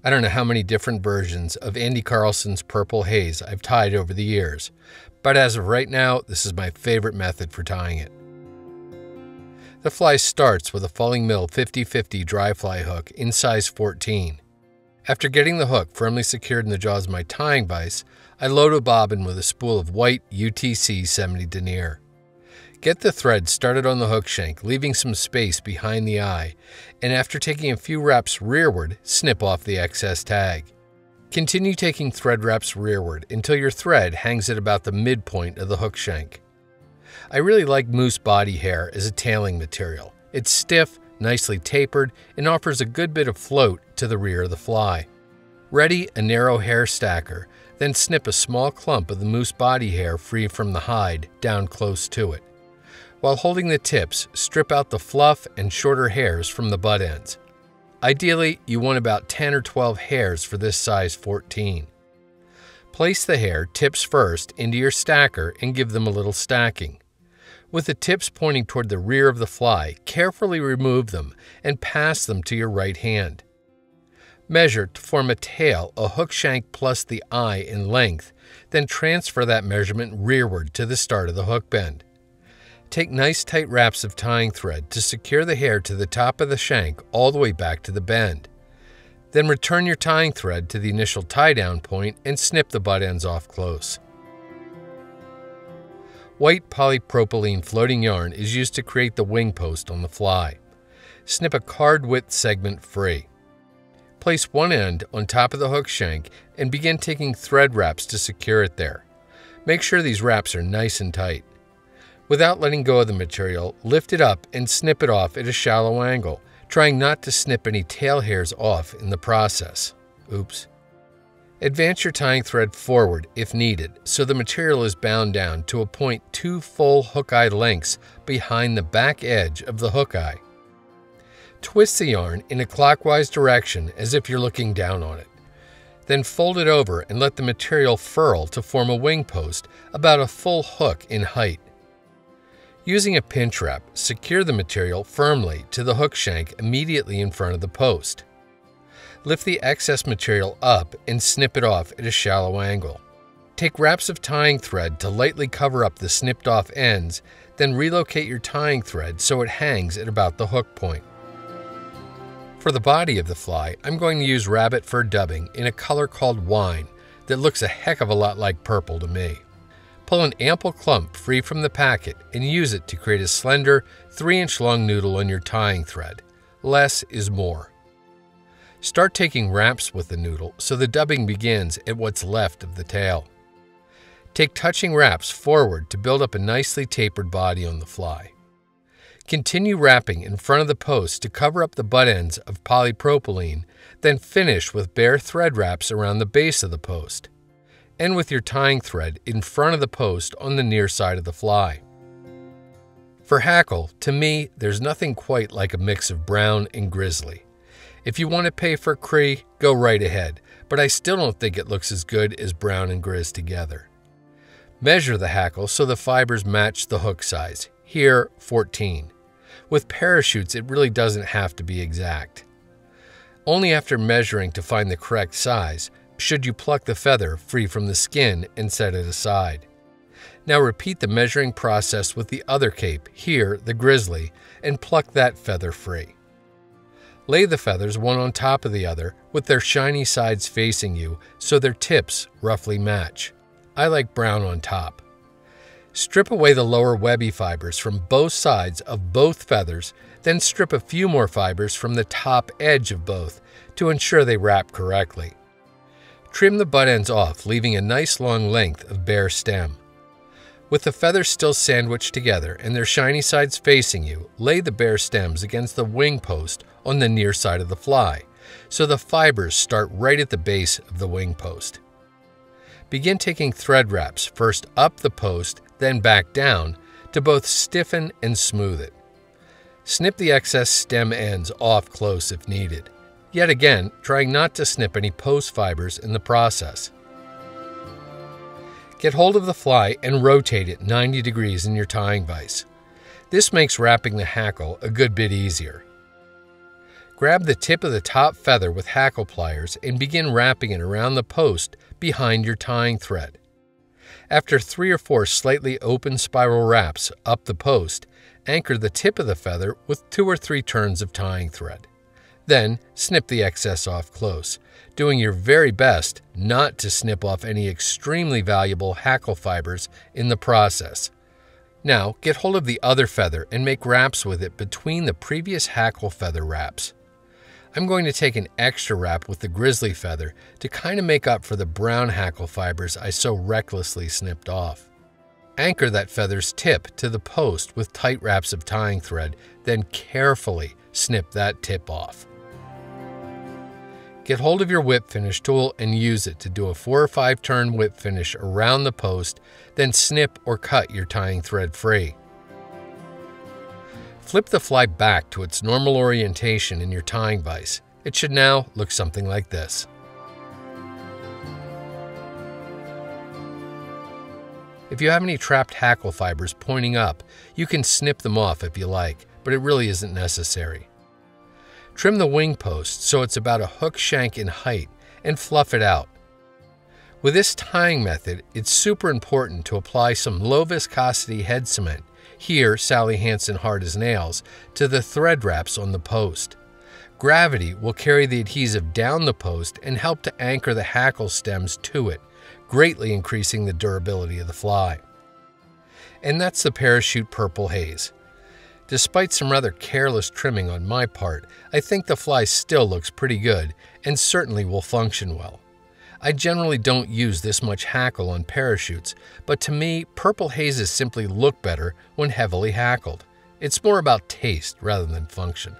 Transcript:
I don't know how many different versions of Andy Carlson's Purple Haze I've tied over the years, but as of right now, this is my favorite method for tying it. The fly starts with a Falling Mill 50/50 dry fly hook in size 14. After getting the hook firmly secured in the jaws of my tying vise, I load a bobbin with a spool of white UTC 70 denier. Get the thread started on the hook shank, leaving some space behind the eye, and after taking a few wraps rearward, snip off the excess tag. Continue taking thread wraps rearward until your thread hangs at about the midpoint of the hook shank. I really like moose body hair as a tailing material. It's stiff, nicely tapered, and offers a good bit of float to the rear of the fly. Ready a narrow hair stacker, then snip a small clump of the moose body hair free from the hide down close to it. While holding the tips, strip out the fluff and shorter hairs from the butt ends. Ideally, you want about 10 or 12 hairs for this size 14. Place the hair, tips first, into your stacker and give them a little stacking. With the tips pointing toward the rear of the fly, carefully remove them and pass them to your right hand. Measure to form a tail, a hook shank plus the eye in length, then transfer that measurement rearward to the start of the hook bend. Take nice tight wraps of tying thread to secure the hair to the top of the shank all the way back to the bend. Then return your tying thread to the initial tie-down point and snip the butt ends off close. White polypropylene floating yarn is used to create the wing post on the fly. Snip a card width segment free. Place one end on top of the hook shank and begin taking thread wraps to secure it there. Make sure these wraps are nice and tight. Without letting go of the material, lift it up and snip it off at a shallow angle, trying not to snip any tail hairs off in the process. Oops. Advance your tying thread forward if needed, so the material is bound down to a point 2 full hook eye lengths behind the back edge of the hook eye. Twist the yarn in a clockwise direction as if you're looking down on it. Then fold it over and let the material furl to form a wing post about a full hook in height. Using a pinch wrap, secure the material firmly to the hook shank immediately in front of the post. Lift the excess material up and snip it off at a shallow angle. Take wraps of tying thread to lightly cover up the snipped off ends, then relocate your tying thread so it hangs at about the hook point. For the body of the fly, I'm going to use rabbit fur dubbing in a color called wine that looks a heck of a lot like purple to me. Pull an ample clump free from the packet and use it to create a slender 3-inch long noodle on your tying thread. Less is more. Start taking wraps with the noodle so the dubbing begins at what's left of the tail. Take touching wraps forward to build up a nicely tapered body on the fly. Continue wrapping in front of the post to cover up the butt ends of polypropylene, then finish with bare thread wraps around the base of the post. End with your tying thread in front of the post on the near side of the fly. For hackle, to me, there's nothing quite like a mix of brown and grizzly. If you want to pay for Cree, go right ahead, but I still don't think it looks as good as brown and grizz together. Measure the hackle so the fibers match the hook size, here 14. With parachutes, it really doesn't have to be exact. Only after measuring to find the correct size should you pluck the feather free from the skin and set it aside. Now repeat the measuring process with the other cape, here the grizzly, and pluck that feather free. Lay the feathers one on top of the other with their shiny sides facing you so their tips roughly match. I like brown on top. Strip away the lower webby fibers from both sides of both feathers, then strip a few more fibers from the top edge of both to ensure they wrap correctly. Trim the butt ends off, leaving a nice long length of bare stem. With the feathers still sandwiched together and their shiny sides facing you, lay the bare stems against the wing post on the near side of the fly, so the fibers start right at the base of the wing post. Begin taking thread wraps, first up the post, then back down, to both stiffen and smooth it. Snip the excess stem ends off close if needed. Yet again, trying not to snip any post fibers in the process. Get hold of the fly and rotate it 90 degrees in your tying vise. This makes wrapping the hackle a good bit easier. Grab the tip of the top feather with hackle pliers and begin wrapping it around the post behind your tying thread. After 3 or 4 slightly open spiral wraps up the post, anchor the tip of the feather with 2 or 3 turns of tying thread. Then snip the excess off close, doing your very best not to snip off any extremely valuable hackle fibers in the process. Now get hold of the other feather and make wraps with it between the previous hackle feather wraps. I'm going to take an extra wrap with the grizzly feather to kind of make up for the brown hackle fibers I so recklessly snipped off. Anchor that feather's tip to the post with tight wraps of tying thread, then carefully snip that tip off. Get hold of your whip finish tool and use it to do a 4 or 5 turn whip finish around the post, then snip or cut your tying thread free. Flip the fly back to its normal orientation in your tying vise. It should now look something like this. If you have any trapped hackle fibers pointing up, you can snip them off if you like, but it really isn't necessary. Trim the wing post so it's about a hook shank in height and fluff it out. With this tying method, it's super important to apply some low viscosity head cement, here Sally Hansen hard as nails, to the thread wraps on the post. Gravity will carry the adhesive down the post and help to anchor the hackle stems to it, greatly increasing the durability of the fly. And that's the Parachute Purple Haze. Despite some rather careless trimming on my part, I think the fly still looks pretty good and certainly will function well. I generally don't use this much hackle on parachutes, but to me, purple hazes simply look better when heavily hackled. It's more about taste rather than function.